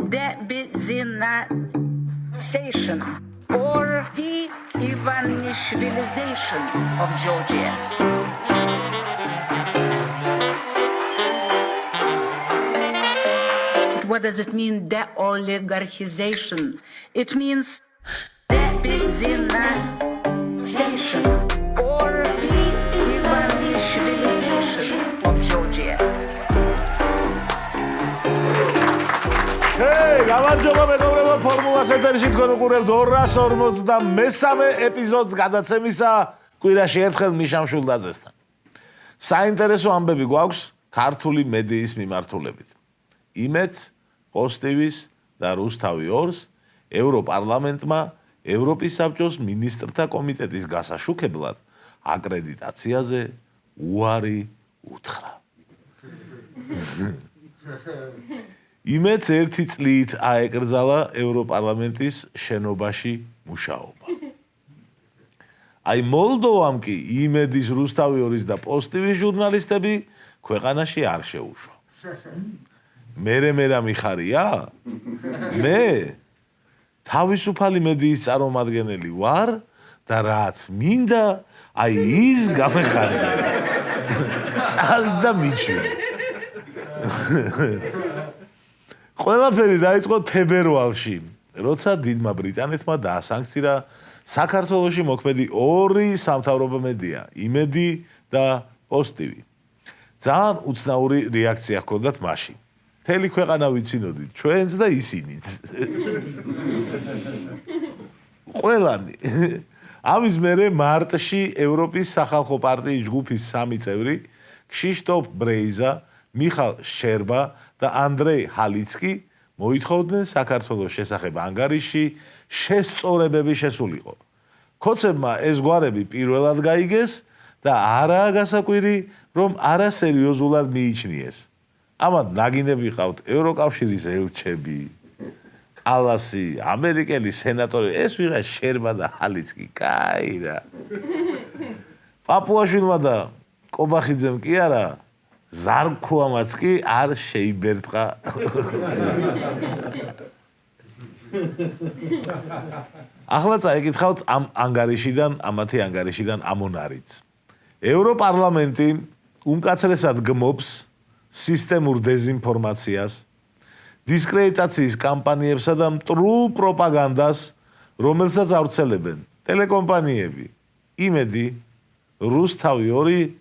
de-Ivanishvilization or de-Ivanishvilization of Georgia. What does it mean, de-oligarchization? It means de-Ivanishvilization or de-Ivanishvilization of Georgia. Hey, გამარჯობა მეგობრებო, ფორმულას ეთერში თქვენ უყურებთ 243 ეპიზოდს გადაცემისა კვირაში ერთხელ მიშამ შულდაძესთან. საინტერესო ამბები გვაქვს ქართული მედიის მიმართულებით. იმედს, პოსტივის და რუსთავი 2-ს ევროპარლამენტმა ევროპის საბჭოს მინისტრთა კომიტეტის გასაშუქებლად აკრედიტაციაზე უარი უთხრა. იმედს 1 წლით აეკრძალა ევროპარლამენტის შენობაში მუშაობა. აი მოლდოვამ კი იმედის, რუსთავი 2-ის და პოსტივის ჟურნალისტები ქვეყანაში არ შეუშვა. მე მიხარია? მე თავისუფალი მედიის წარმომადგენელი ვარ და რაც მინდა, აი ის გამეხარდა. წალდა მიჩვი. ყველაფერი დაიწყო თებერვალში, როცა დიდმა ბრიტანეთმა დაასანქცირა საქართველოში მოქმედი 2 სამთავრობო მედია, იმედი და პოსტივი. ძალიან უცნაური რეაქცია ჰქონდათ მაშინ. მთელი ქვეყანა ვიცინოდით, ჩვენც და ისინიც. ყველანი. ამის მერე მარტში ევროპის სახალხო პარტიის ჯგუფის 3 წევრი, ქშიშტოფ ბრეიზა, მიხალ შერბა და ანდრეი ჰალიცკი მოითხოვდნენ საქართველოს შესახებ ანგარიში შესწორებები შესულიყო. ქოცებმა ეს გვარები პირველად გაიგეს და არაა გასაკვირი, რომ არასერიოზულად მიიჩნიეს. ამათ ნაგინები ყავთ ევროკავშირის ელჩები, კალასი, ამერიკელი სენატორი, ეს ვიღა შერბა და ჰალიცკი, კაი რა. პაპუაშვილმა და კობახიძემ კი არა, ზარქუამაც კი არ შეიბერტყა. ახლა წაიკითხავთ ამ ამათი ანგარიშიდან ამონარიც. ევროპარლამენტი უმკაცრესად გმობს სისტემურ დეზინფორმაციას, დისკრედიტაციის კამპანიებსა და მტრულ პროპაგანდას, რომელსაც ავრცელებენ ტელეკომპანიები, იმედი, რუსთავი 2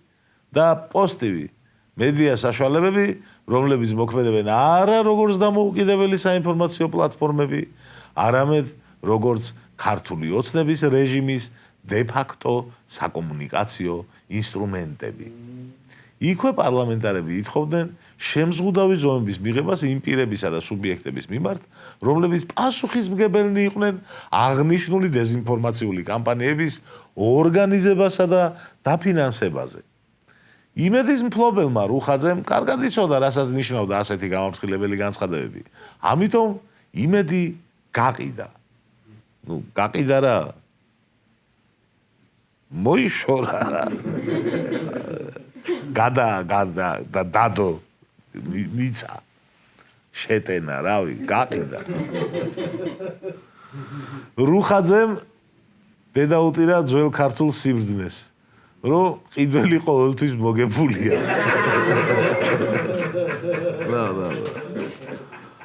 და პოსტივი. მედია საშუალებები, რომლებიც მოქმედებენ არა როგორც დამოუკიდებელი საინფორმაციო პლატფორმები, არამედ როგორც ქართული ოცნების რეჟიმის დე-ფაქტო საკომუნიკაციო ინსტრუმენტები. იქვე პარლამენტარები ითხოვდნენ შემზღუდავი ზომების მიღებას იმ პირებისა და სუბიექტების მიმართ, რომლებიც პასუხისმგებელნი იყვნენ აღნიშნული დეზინფორმაციული კამპანიების ორგანიზებასა და დაფინანსებაზე. იმედის მფლობელმა რუხაძემ კარგად იცოდა, რასაც ნიშნავდა ასეთი გამაფრთხილებელი განცხადებები. ამიტომ იმედი გაყიდა. გაყიდა რა. მოიშორა რა. გადა და დადო მიცა. შეტენა, რავი, გაყიდა. რუხაძემ დედაუტირა ძველ ქართულ სიბრძნეს. რომ ყიდველი ყოველთვის მოგებულია.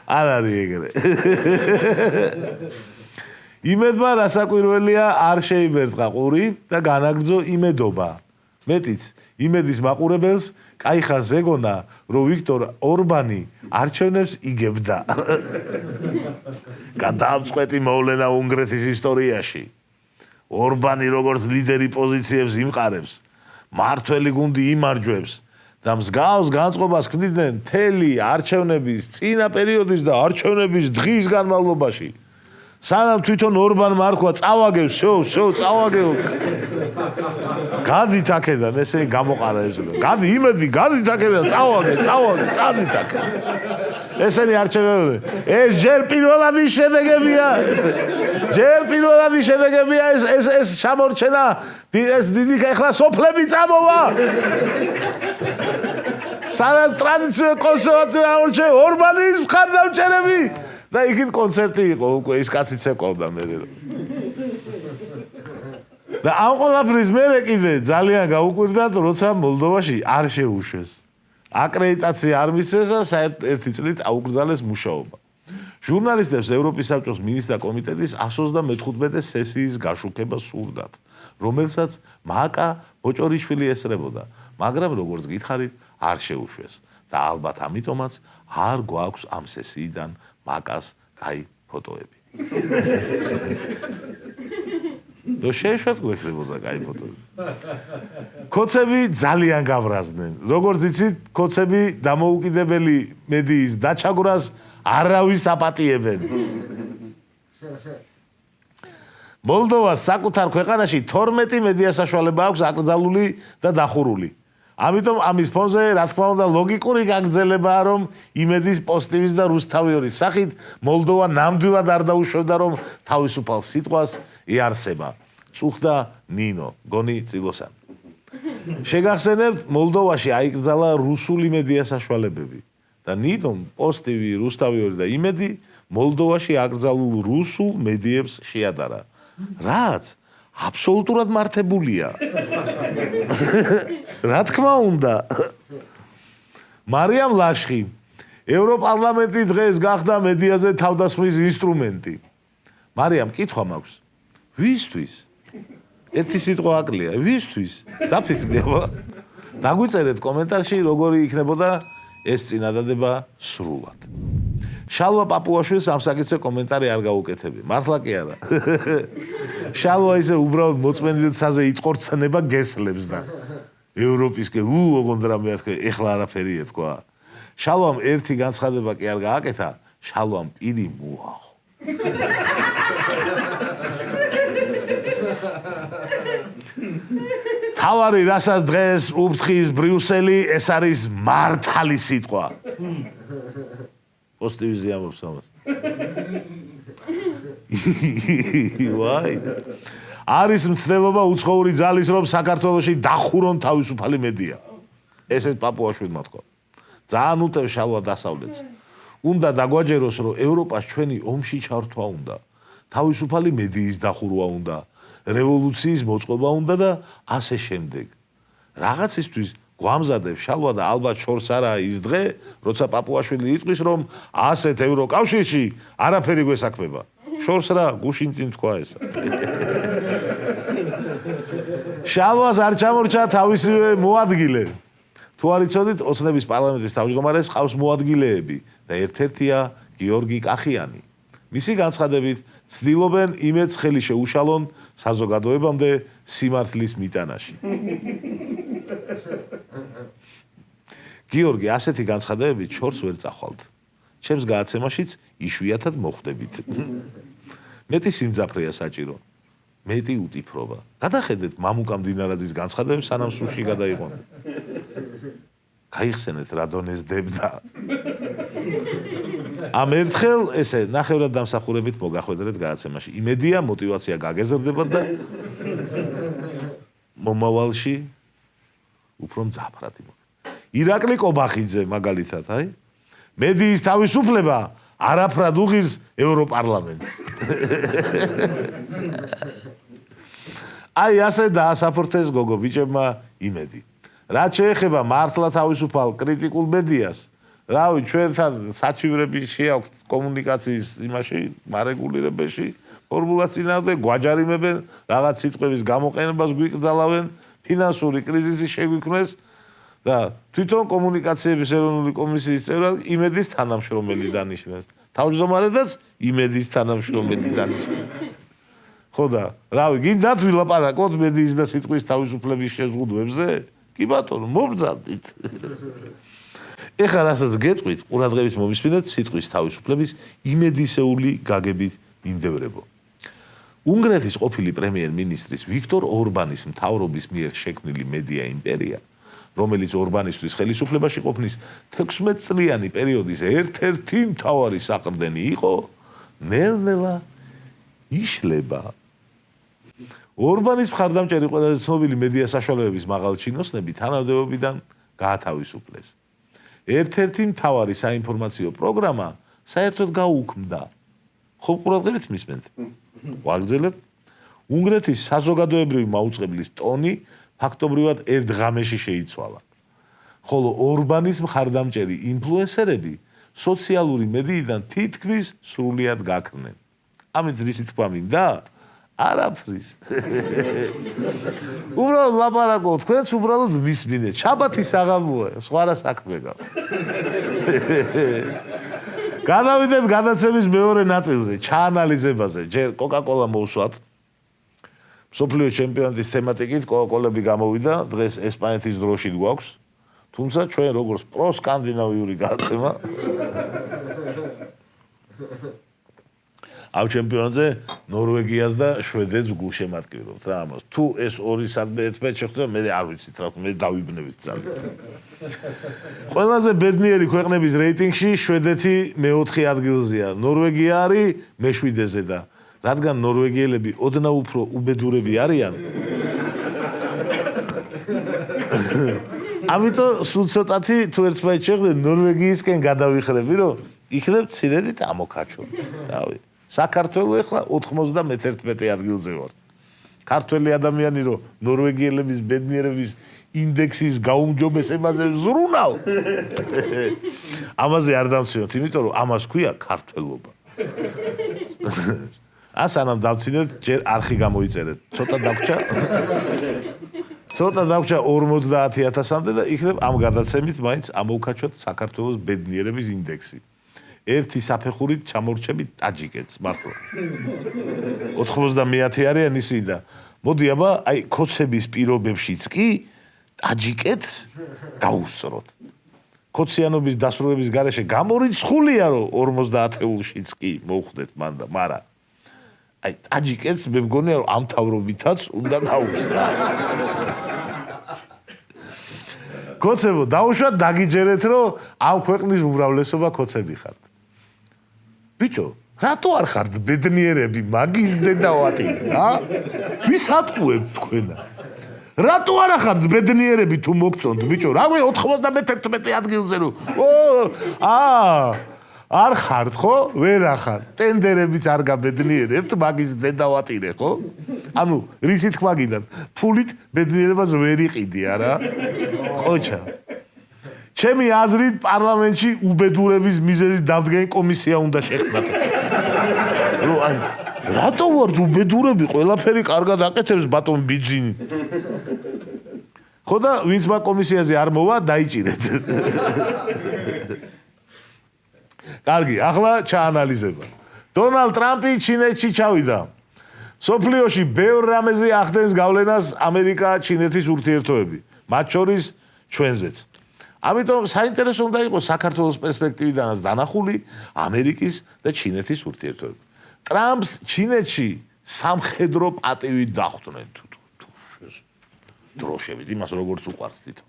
არ არის ეგრე. იმედმა რასაკვირველია არ შეიბერტყა ყური და განაგრძო იმედობა. მეტიც, იმედის მაყურებელს კაიხას ეგონა, რომ ვიქტორ ორბანი არჩევნებს იგებდა. გადაამწყვეტი მოვლენა უნგრეთის ისტორიაში. ორბანი როგორც ლიდერი პოზიციებს იმყარებს, მართველი გუნდი იმარჯვებს და მსგავს განწყობას ქმნიდნენ მთელი არჩევნების წინა პერიოდის და არჩევნების დღის განმავლობაში. სანამ თვითონ ორბანმა არ თქვა წავაგებ, წავაგებ. გადით აქედან, ესე გამოყარა ეს. გადი იმედი, გადით აქედან, წავაგე, წადით აქედან. ესენი არჩევნები. ეს ჯერ პირველადი შედეგებია, ეს შემორჩენა, ეს დიდი ეხლა სოფლები წამოვა. სანამ ტრადიციულ კონსერვატივ ამორჩე ორბანის მხარდამჭერები და იქით კონცერტი იყო უკვე ის კაციც ეკავდა მე. და ამ ყველაფრის მერე კიდე ძალიან გაუკვირდათ, როცა მოლდოვაში არ შეუშვეს. აკრედიტაცია არ მისცეს და ერთი წლით აუკრძალეს მუშაობა. ჟურნალისტებს ევროპის საბჭოს მინისტრთა კომიტეტის 135 სესიის გაშუქება სურდათ, რომელსაც მაკა ბოჭორიშვილი ესწრებოდა, მაგრამ როგორც გითხარით, არ შეუშვეს და ალბათ ამიტომაც არ გვაქვს ამ სესიიდან მაკას კაი ფოტოები. და შეეშვათ გვექნებოდა კაი ფოტოები. კოცები ძალიან გავრაზდნენ. როგორც იცით, კოცები დამოუკიდებელი მედიის დაჩაგვრას არავის აპატიებენ. მოლდოვას საკუთარ ქვეყანაში 12 მედია საშუალება აქვს აკრძალული და დახურული. ამიტომ ამის ფონზე, რა თქმა უნდა, ლოგიკური გაგრძელებაა, რომ იმედის პოზიტივის და რუსთავიორის სახით მოლდოვა ნამდვილად არ დაუშვებდა, რომ თავისუფალ სიტყვას იარსება. წუხდა ნინო, გონი წილოსანი. შეგახსენებთ, მოლდოვაში აიკრძალა რუსული მედია საშუალებები. და ნინომ პოზიტივი, რუსთავიორი და იმედი მოლდოვაში აკრძალულ რუსულ მედიებს შეადარა. რაც აბსოლუტურად მართებულია. რა თქმა უნდა. მარიამ ლაშხი, ევროპარლამენტი დღეს გახდა მედიაზე თავდასხმის ინსტრუმენტი. მარიამ, კითხვა მაქვს. ვისთვის? ერთი სიტყვა აკლია, ვისთვის? დაფიქრდება. დაგვიწერეთ კომენტარში, როგორი იქნებოდა ეს წინადადება სრულად. შალვა პაპუაშვილს ამ საკითხზე კომენტარი არ გაუკეთები. მართლა კი არა. შალვა ისე უბრალოდ მოწმენილცაზე იტყორცნება გესლებს და ევროპისკენ ოღონდ რამე ეთქვა, ეხლა არაფერი ეთქვა. შალვამ ერთი განცხადება კი არ გააკეთა, შალვამ პირი მოაღო. თავარი რასაც დღეს უფრთხის ბრიუსელი, ეს არის მართალი სიტყვა. პოზიტივი ზიამობს ამას. ვაი. არის მცდელობა უცხოური ძალის, რომ საქართველოში დახურონ თავისუფალი მედია. ესეც პაპუაშვილმა თქვა. ძალიან უტევს შალვა დასავლეთს. უნდა დაგვაჯეროს, რომ ევროპას ჩვენი ომში ჩართვა უნდა. თავისუფალი მედიის დახურვა უნდა. რევოლუციის მოწყობა უნდა და ასე შემდეგ. რაღაცისთვის გვამზადებს შალვა და ალბათ შორს არაა ის დღე, როცა პაპუაშვილი იტყვის, რომ ასეთ ევროკავშირში არაფერი გვესაქმება. შორს რა, გუშინ წინ თქვა ესა. შალვას არ ჩამორჩა თავისივე მოადგილე. თუ არ იცოდით, ოცნების პარლამენტის თავმჯდომარეს ყავს მოადგილეები და ერთ-ერთია გიორგი კახიანი. მისი განცხადებით, ცდილობენ იმედს ხელი შეუშალონ საზოგადოებამდე სიმართლის მიტანაში. გიორგი, ასეთი განცხადებებით შორს ვერ წახვალთ. ჩემს გააცემაშიც იშვიათად მოხვდებით. მეტი სიმძაფრეა საჭირო. მეტი უტიფრობა. გადახედეთ მამუკა მდინარაძის განცხადებებს, სანამ სუში გადაიყვანა. გაიხსენეთ რა დონეს დებდა. ამ ერთხელ ესე ნახევრად დამსახურებით მოგახვედრეთ გააცემაში. იმედია, мотивация გაგეზრდებათ და მომავალში უფრო მძაფრად იმოქმედებით. ირაკლი კობახიძე მაგალითად, აი? მედიის თავისუფლება არაფრად უღირს ევროპარლამენტს. აი ასე დაასაფორთეს გოგო ბიჭებმა იმედი. რაც შეეხება მართლა თავისუფალ კრიტიკულ მედიას, რავი, ჩვენთან საჩივრები შეაქვთ კომუნიკაციის იმაში, მარეგულირებაში, ფორმულაციამდე გვაჯარიმებენ, რაღაც სიტყვების გამოყენებას გვიკრძალავენ, ფინანსური კრიზისი შეგვიქმნეს და თვითონ კომუნიკაციების ეროვნული კომისიის წევრად იმედის თანამშრომელი დანიშნეს. თავმჯდომარედაც იმედის თანამშრომელი დანიშნეს. ხო და, რავი, გინდათ ვილაპარაკოთ მედიის და სიტყვის თავისუფლების შეზღუდვებზე? კი ბატონო, მობრძანდით. ეხლა რასაც გეტყვით, ყურადღებით მომისმინეთ სიტყვის თავისუფლების იმედისეული გაგებით მიმდევრებო. უნგრეთის ყოფილი პრემიერ-მინისტრის ვიქტორ ორბანის მთავრობის მიერ შექმნილი მედია იმპერია, რომელიც ორბანისთვის ხელისუფლებაში ყოფნის 16 წლიანი პერიოდის ერთ-ერთი მთავარი საყრდენი იყო, ნელ-ნელა იშლება. ორბანის მხარდამჭერი ყველაზე ცნობილი მედია საშუალებების მაღალჩინოსნები თანამდებობიდან გაათავისუფლეს. ერთ-ერთი მთავარი საინფორმაციო პროგრამა საერთოდ გაუქმდა. ხო ყურადღებით მისმენთ? ვაგრძელებ. უნგრეთის საზოგადოებრივი მაუწყებლის ტონი ფაქტობრივად ერთ ღამეში შეიცვალა. ხოლო ორბანის მხარდამჭერი ინფლუენსერები სოციალური მედიიდან თითქმის სრულიად გაქრნენ. ამით რისი თქვა მინდა? არაფრის. უბრალოდ ლაპარაკობ, თქვენც უბრალოდ მისმინეთ. შაბათი საღამოა, სხვა რა საქმე გაქვს. გადავიდეთ გადაცემის მეორე ნაწილზე, ჩაანალიზებაზე. ჯერ კოკა-კოლა მოვსვათ. მსოფლიო ჩემპიონატის თემატიკით კოკა-კოლები გამოვიდა, დღეს ესპანეთის დროში გვაქვს. თუმცა ჩვენ როგორც პრო-სკანდინავიური გადაცემა ამ ჩემპიონატზე ნორვეგიას და შვედეთს გულშემატკივრობთ რა ამას. თუ ეს ორი სადმე ერთმანეთს შეხვდება, მე არ ვიცით რა, მე დავიბნევით ძალიან. ყველაზე ბედნიერი ქვეყნების რეიტინგში შვედეთი მე-4 ადგილზეა, ნორვეგია არის მე-7-ზე და რადგან ნორვეგიელები ოდნავ უფრო უბედურები არიან, ამიტომ სულ ცოტათი თუ ერთმანეთს შეხვდეთ, ნორვეგიისკენ გადავიხრები, რომ იქნებ მცირედით ამოქაჩო. დავი. საქართველო ახლა 91 ადგილზე ვარ. ქართველი ადამიანი რომ ნორვეგიელების ბედნიერების ინდექსის გაუმჯობესებაზე ზრუნავ. ამაზე არ დამცინოთ, იმიტომ რომ ამას ქვია ქართველობა. სანამ დავცინეთ, ჯერ არხი გამოიწერეთ. ცოტა დაგვრჩა 50,000-მდე და იქნებ ამ გადაცემით მაინც ამოვქაჩოთ საქართველოს ბედნიერების ინდექსი. ერთი საფეხურით ჩამორჩებით ტაჯიკეთს მართლა. 90 არიან ისინი და მოდი აბა აი ქოცების პირობებშიც კი ტაჯიკეთს გაუსწროთ. ქოციანობის დასრულების გარეშე გამორიცხულია რომ 50-ულშიც კი მოვხვდეთ მანდა, მაგრამ აი ტაჯიკეთს მე მგონია რომ ამ თავრობითაც უნდა გაუსწრო. ქოცებო, დაუშვათ დაგიჯერეთ რომ ამ ქვეყნის უმრავლესობა ქოცები ხართ. ბიჭო, რატო არ ხართ ბედნიერები, მაგის დედავატი, ვის ატყუებთ თქვენა? რატო არ ხართ ბედნიერები თუ მოგწონთ, ბიჭო? რა გვი 91 ადგილზე რომ არ ხართ, ხო? ვერ ახარ. ტენდერებიც არ გაბედნიერებთ, მაგის დედავატირე, ხო? ანუ რისი თქვა გინდათ? ფულით ბედნიერებას ვერ იყიდი, არა? ყოჩა. ჩემი აზრით პარლამენტში უბედურების მიზეზის დამდგენი კომისია უნდა შექმნათ. რომ აი რატო ვართ უბედურები, ყველაფერი კარგად აკეთებს ბატონ ბიძინი. ხო და ვინც მაგ კომისიაზე არ მოვა, დაიჭირეთ. კარგი, ახლა ჩაანალიზება. დონალდ ტრამპი ჩინეთში ჩავიდა. სოფლიოში ბევრ რამეზე ახდენს გავლენას ამერიკა-ჩინეთის ურთიერთობები, მათ შორის ჩვენზეც. ამიტომ საინტერესო უნდა იყოს საქართველოს პერსპექტივიდანაც დანახული ამერიკის და ჩინეთის ურთიერთობები. ტრამპს ჩინეთში სამხედრო პატივით დახვდნენ თუ დროშებით, იმას როგორც უყვარს თვითონ.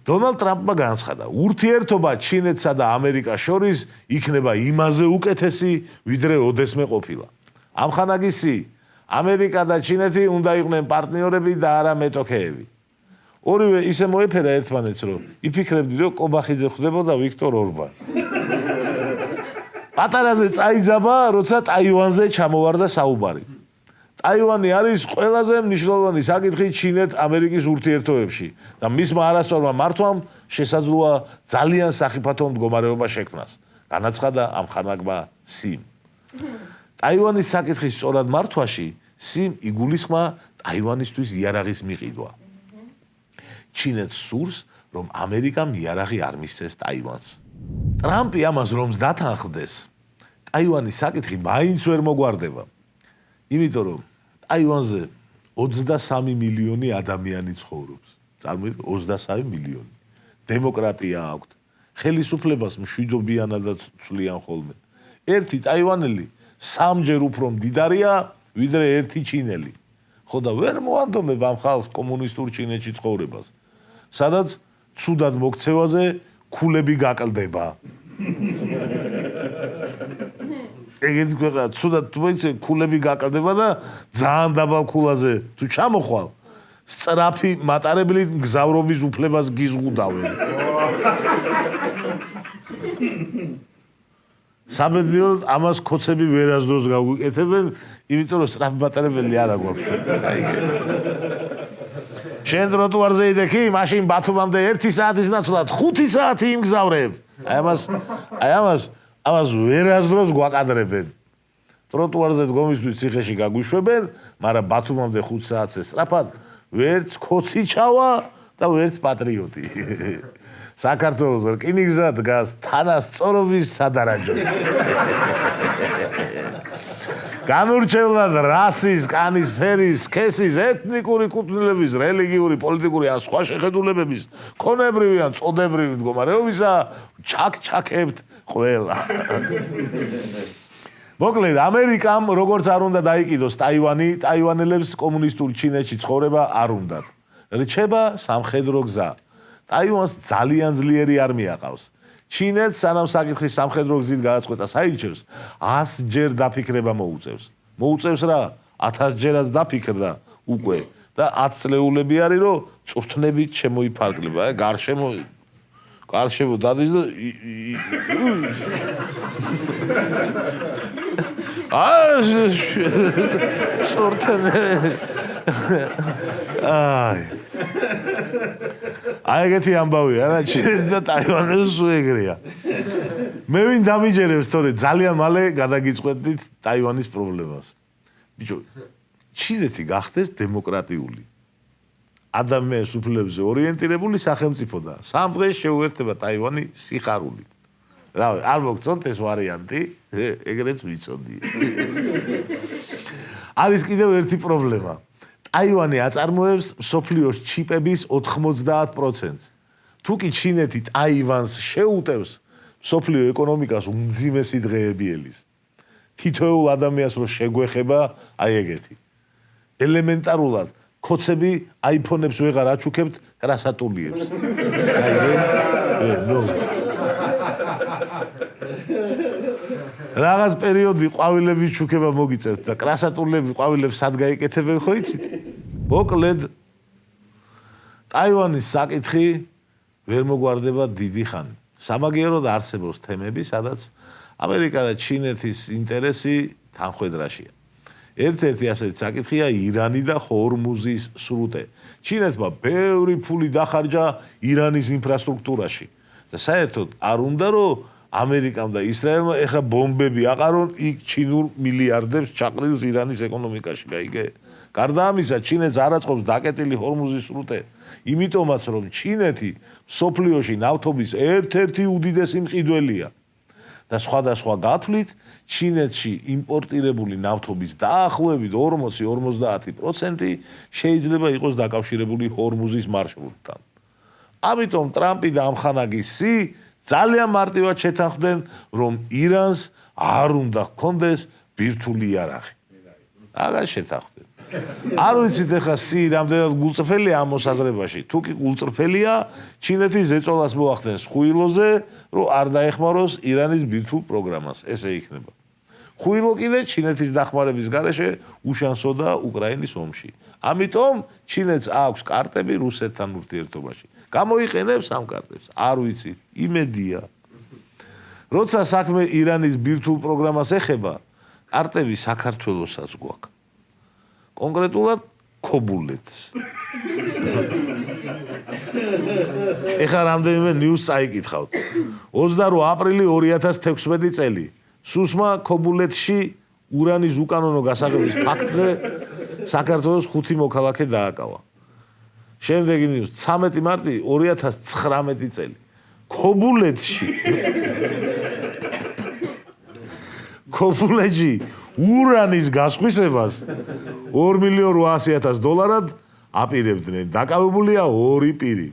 დონალდ ტრამპმა განცხადა, ურთიერთობა ჩინეთსა და ამერიკას შორის იქნება იმაზე უკეთესი, ვიდრე ოდესმე ყოფილა. ამხანაგისი ამერიკა და ჩინეთი უნდა იყვნენ პარტნიორები და არა მეტოქეები. ორივე ისე მოეფერა ერთმანეთს, რომ იფიქრებდი, რომ კობახიძე ხვდებოდა ვიქტორ ორბანს. პატარაზე წაიძაბა, როცა ტაივანზე ჩამოვარდა საუბარი. ტაივანი არის ყველაზე მნიშვნელოვანი საკითხი ჩინეთ-ამერიკის ურთიერთობებში და მისმა არასწორმა მართვამ შესაძლოა ძალიან სახიფათო მდგომარეობა შექმნას. განაცხადა ამხანაგმა სიმ. ტაივანის საკითხის სწორად მართვაში სიმ იგულისხმა ტაივანისთვის იარაღის მიყიდვა. ჩინეთს სურს, რომ ამერიკამ იარაღი არ მისცეს ტაივანს. ტრამპი ამას რომს დათანხმდეს, ტაივანის საკითხი მაინც ვერ მოგვარდება. იმიტომ რომ ტაივანზე 23 მილიონი ადამიანი ცხოვრობს. წარმოიდგინეთ, 23 მილიონი. დემოკრატია აქვთ. ხელისუფლებას მშვიდობიანადაც ცვლიან ხოლმე. ერთი ტაივანელი 3-ჯერ უფრო მდიდარია, ვიდრე ერთი ჩინელი. ხო და ვერ მოანდომებ ამ ხალხს კომუნისტურ ჩინეთში ცხოვრებას. სადაც ცუდად მოქცევაზე ქულები გაკლდება. ეგეც ქვეყანა ცუდად მოიქცე ქულები გაკლდება და ძალიან დაბალ ქულაზე თუ ჩამოხვალ, სწრაფი მატარებლით მგზავრობის უფლებას გიზღუდავენ. საბედნიეროდ ამას ქოცები ვერასდროს გავუკეთებენ, იმიტომ რომ სწრაფმატარებელი არა გვაქვს. შენ ტროტუარზე ideki, მაშინ ბათუმამდე 1 საათის ნაცვლად 5 საათი იმგზავრებ. აი ამას ვერასდროს გვაკადრებენ. ტროტუარზე დგომისთვის ციხეში გაგვიშვებენ, მაგრამ ბათუმამდე 5 საათზე სწრაფად ვერც ქოცი ჩავა და ვერც პატრიოტი. საქართველოს რკინიგზა დგას თანასწორობის სადარაჯოდ. განურჩევლად რასის, კანის ფერის, სქესის, ეთნიკური კუთვნილების, რელიგიური, პოლიტიკური ან სხვა შეხედულებების, ქონებრივი ან წოდებრივი მდგომარეობისა ჩაკ-ჩაკებთ ყველა. მოკლედ, ამერიკამ როგორც არ უნდა დაიკიდოს ტაივანი, ტაივანელებს კომუნისტურ ჩინეთში ცხოვრება არ უნდათ. რჩება სამხედრო გზა. ტაივანს ძალიან ძლიერი არმია ყავს. ჩინეთს სანამ საკითხის სამხედრო გზით გადაწყვეტა საირჩევს, 100 ჯერ დაფიქრება მოუწევს. მოუწევს რა? 1000 ჯერაც დაფიქრდა უკვე და 10 წლეულები არის, რომ წვრთნებით შემოიფარგლება. გარშემო დადის და წვრთნე. აი ეგეთი ამბავია რა, ჩინეთი და ტაივანი სულ ეგრეა. მე ვინ დამიჯერებს თორე ძალიან მალე გადაგიწყვეტით ტაივანის პრობლემას. ბიჭო, ჩინეთი გახდეს დემოკრატიული. ადამიანის უფლებებზე ორიენტირებული სახელმწიფო და 3 დღეს შეუერთდება ტაივანი სიხარულით. რა, არ მოგწონთ ეს ვარიანტი? ეგრეც ვიცოდი. არის კიდევ ერთი პრობლემა. ტაივანი აწარმოებს მსოფლიოს ჩიპების 90%-ს. თუ კი ჩინეთი ტაივანს შეუტევს, მსოფლიო ეკონომიკას უმძიმესი დღეები ელის. თითოეულ ადამიანს რო შეგვეხება, აი ეგეთი. ელემენტარულად ქოცები აიფონებს ვეღარ აჩუქებთ, კრასატულიებს. რაღაც პერიოდი ყვავილების ჩუქება მოგიწევთ და კრასატულები ყვავილებს სად გაიკეთებენ ხო იცით? მოკლედ ტაივანის საკითხი ვერ მოგვარდება დიდი ხანი. სამაგიეროდ არსებობს თემები, სადაც ამერიკა და ჩინეთის ინტერესი თანხვედრაშია. ერთ-ერთი ასეთი საკითხია ირანი და ჰორმუზის სრუტე. ჩინეთმა ბევრი ფული დახარჯა ირანის ინფრასტრუქტურაში და საერთოდ არ უნდა რომ ამერიკამ და ისრაელმა ეხა ბომბები აყარონ იქ ჩინურ მილიარდებს ჩაყრილს ირანის ეკონომიკაში, გაიგე? გარდა ამისა, ჩინეთს არ აწყობს დაკეტილი ჰორმუზის სრუტე, იმიტომაც რომ ჩინეთი მსოფლიოში ნავთობის ერთ-ერთი უდიდესი მყიდველია. და სხვადასხვა გათვლით, ჩინეთში იმპორტირებული ნავთობის დაახლოებით 40-50% შეიძლება იყოს დაკავშირებული ჰორმუზის მარშრუტთან. ამიტომ ტრამპი და ამხანაგი სი ძალიან მარტივად შეთანხმდნენ, რომ ირანს არ უნდა ჰქონდეს ბირთვული იარაღი. აღარ შეთანხმდნენ. არ ვიცით ახლა სი რამდენად გულწრფელია ამ მოსაზრებაში. თუ კი გულწრფელია, ჩინეთი ზეწოლას მოახდენს ხუილოზე, რომ არ დაეხმაროს ირანის ბირთვულ პროგრამას. ესე იქნება. ხუილო კიდე ჩინეთის დახმარების გარეშე უშანსოდა უკრაინის ომში. ამიტომ ჩინეთს აქვს კარტები რუსეთთან ურთიერთობაში. გამოიყენებს ამ კარტებს. არ ვიცი, იმედია. როცა საქმე ირანის ბირთვულ პროგრამას ეხება, კარტები საქართველოსაც გვაქვს. კონკრეტულად ქობულეთს. ეხლა რამდენიმე ნიუს წაიკითხავთ. 28 აპრილი 2016 წელი. სუსმა ქობულეთში ურანის უკანონო გასაღების ფაქტზე საქართველოს 5 მოქალაქე დააკავა. შემდეგი ნიუს 13 მარტი 2019 წელი. ქობულეთში ურანის გასხვისებას $2,800,000 აპირებდნენ. დაკავებულია 2 პირი.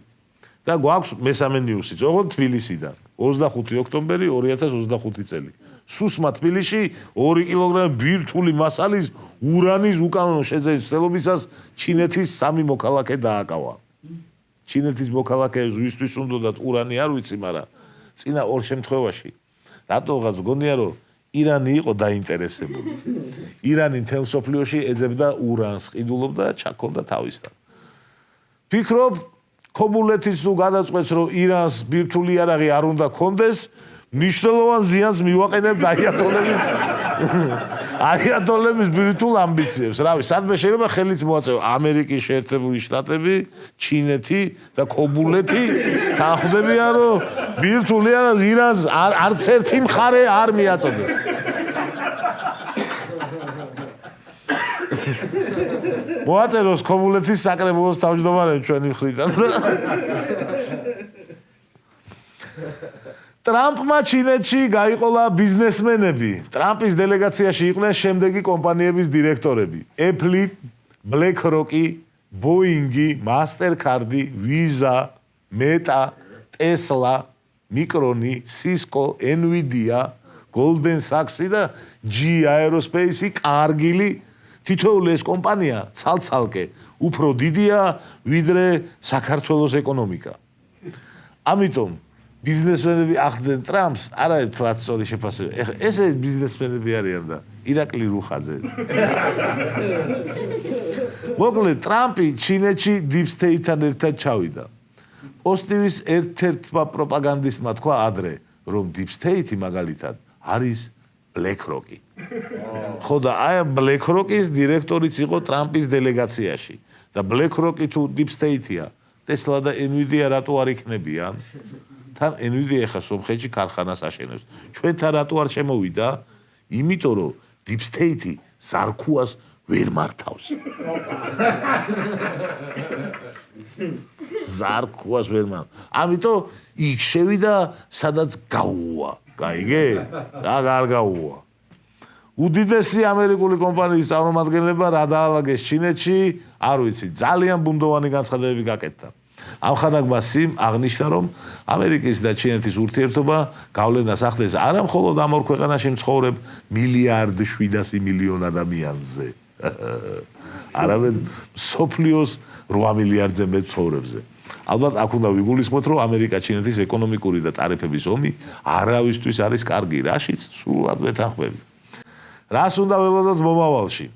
და გვაქვს მესამე ნიუსიც, ოღონდ თბილისიდან. 25 ოქტომბერი 2025 წელი. სუსმა თბილისში 2 კილოგრამი ბირთვული მასალის ურანის უკანონო შეძენის ცდილობისას ჩინეთის 3 მოქალაქე დააკავა. ჩინეთის მოქალაქეებს ვისთვის უნდათ ურანი არ ვიცი, მაგრამ წინა 2 შემთხვევაში რატოღაც გონია რომ ირანი იყო დაინტერესებული. ირანი მთელ მსოფლიოში ეძებდა ურანს, ყიდულობდა და ჩაქონდა თავისთან. ფიქრობ, ქობულეთის თუ გადაწყვეტს, რომ ირანს ბირთვული იარაღი არ უნდა ქონდეს, მნიშვნელოვან ზიანს მივაყენებთ აიატოლების ბირთვულ ამბიციებს. რავი, სადმე შეიძლება ხელიც მოაწევ ამერიკის შეერთებული შტატები, ჩინეთი და ქობულეთი თანხმდებიან, რომ ბირთვულ ირანს არც ერთი მხარე არ მიაწოდებს. მოაწეროს ქობულეთის საკრებულოს თავმჯდომარემ ჩვენი მხრიდან. ტრამპმა ჩინეთში გაიყოლა ბიზნესმენები. ტრამპის დელეგაციაში იყვნენ შემდეგი კომპანიების დირექტორები: Apple, BlackRock, Boeing, Mastercard, Visa, Meta, Tesla, Micron, Cisco, Nvidia, Goldman Sachs და GE Aerospace, Cargill. თითოეული ეს კომპანია ცალ-ცალკე უფრო დიდია ვიდრე საქართველოს ეკონომიკა. ამიტომ ბიზნესმენები ახდენ ტრამპს, არ არის თქვა სწორი შეფასება. ეხლა ესე ბიზნესმენები არიან და ირაკლი რუხაძე. მოკლედ ტრამპი ჩინეთში Deep State-თან ერთად ჩავიდა. პოსტივის ერთ-ერთმა პროპაგანდისტმა თქვა ადრე, რომ Deep State მაგალითად არის BlackRock. ხო და აი BlackRock-ის დირექტორიც იყო ტრამპის დელეგაციაში და BlackRock თუ Deep State-ია, Tesla და Nvidia რატო არ იქნებიან? თან Nvidia ახლა სომხეთში ქარხანას აშენებს. ჩვენთან რატო არ შემოვიდა? იმიტომ რომ Deep State-ი ზარქუას ვერ მართავს. ზარქუას ვერ მართავს. ამიტომ იქ შევიდა, სადაც გაუვა. გაიგე? არ გაუვა. უდიდესი ამერიკული კომპანიის წარმომადგენლება რა დაალაგეს ჩინეთში, არ ვიცი, ძალიან ბუნდოვანი განცხადებები გაკეთდა. ამ ხანაგმა სიმ აღნიშნა, რომ ამერიკის და ჩინეთის ურთიერთობა გავლენას ახდენს არა მხოლოდ ამ ორ ქვეყანაში მცხოვრებ 1,7 ადამიანზე. არამედ მსოფლიოს 8 მილიარდზე მეტ მცხოვრებზე. ალბათ აქ უნდა ვიგულისხმოთ, რომ ამერიკა-ჩინეთის ეკონომიკური და ტარიფების ომი არავისთვის არის კარგი, რაშიც სრულად ვეთანხმები. რას უნდა ველოდოთ მომავალში?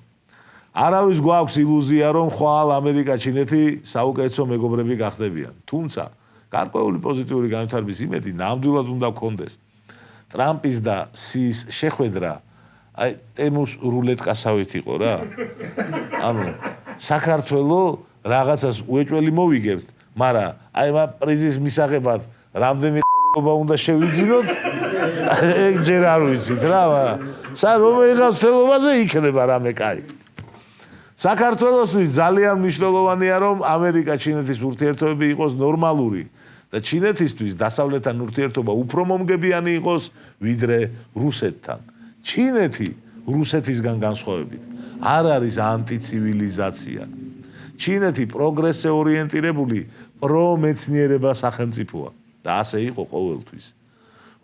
არავის გვაქვს ილუზია, რომ ხვალ ამერიკა-ჩინეთი საუკეთესო მეგობრები გახდებიან. თუმცა, გარკვეული პოზიტიური განვითარების იმედი ნამდვილად უნდა გქონდეს. ტრამპის და სის შეხვედრა აი ტემუს რულეტკასავით იყო რა. ანუ საქართველოს რაღაცას უეჭველი მოვიგებთ, მაგრამ აი ამ პრიზის მისაღებად რამდენი უნდა შევიძინოთ, ეგ ჯერ არ ვიცით რა. რომელი ხელოვანზე იქნება რამე კაი. საქართველოსთვის ძალიან მნიშვნელოვანია, რომ ამერიკა-ჩინეთის ურთიერთობები იყოს ნორმალური და ჩინეთისთვის დასავლეთთან ურთიერთობა უფრო მომგებიანი იყოს ვიდრე რუსეთთან. ჩინეთი რუსეთისგან განსხვავებით არ არის ანტიცივილიზაცია. ჩინეთი პროგრესზე ორიენტირებული პრომეცნიერება სახელმწიფოა და ასე იყო ყოველთვის.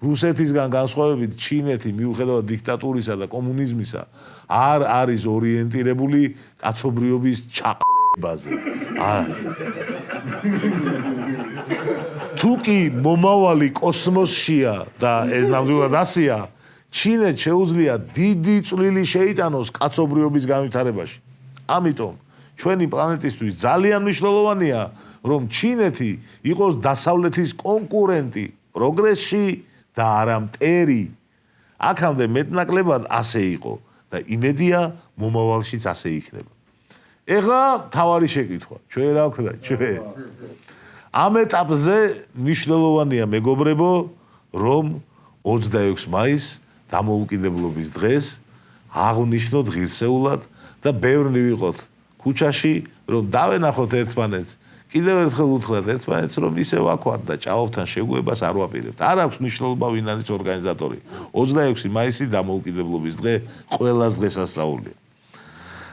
რუსეთისგან განსხვავებით ჩინეთი მიუხედავად დიქტატურისა და კომუნიზმისა არ არის ორიენტირებული კაცობრიობის ჩაყლებაზე. თუკი მომავალი კოსმოსშია და ეს ნამდვილად ასეა, ჩინეთს შეუძლია დიდი წვლილი შეიტანოს კაცობრიობის განვითარებაში. ამიტომ ჩვენი პლანეტისთვის ძალიან მნიშვნელოვანია, რომ ჩინეთი იყოს დასავლეთის კონკურენტი პროგრესში და არა მტერი. აქამდე მეტნაკლებად ასე იყო და იმედია მომავალშიც ასე იქნება. ეხლა თავარი შეკითხვა, ჩვენ რა ვქნა, ჩვენ. ამ ეტაპზე მნიშვნელოვანია მეგობრებო, რომ 26 მაისს დამოუკიდებლობის დღეს აღვნიშნოთ ღირსეულად და ბევრნი ვიყოთ ქუჩაში, რომ დავენახოთ ერთმანეთს. კიდევ ერთხელ უთხრათ ერთმანეთს, რომ ისე ვაქვართ და ჭაობთან შეგუებას არ ვაპირებთ. არ აქვს მნიშვნელობა ვინ არის ორგანიზატორი. 26 მაისი დამოუკიდებლობის დღე ყველას დღესასწაულია.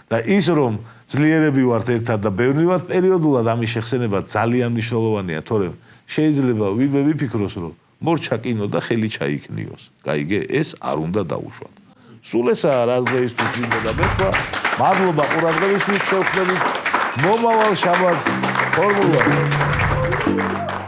და ის რომ ძლიერები ვართ ერთად და ბევრი ვართ პერიოდულად ამის შეხსენება ძალიან მნიშვნელოვანია, თორემ შეიძლება ვინმე ვიფიქროს, რომ მორჩა კინო და ხელი ჩაიქნიოს. გაიგე, ეს არ უნდა დაუშვათ. სულ ესაა რაც დღეისთვის მინდა და მეთქვა. მადლობა ყურადღებისთვის, შევხვდებით მომავალ შაბათს ფორმულაზე.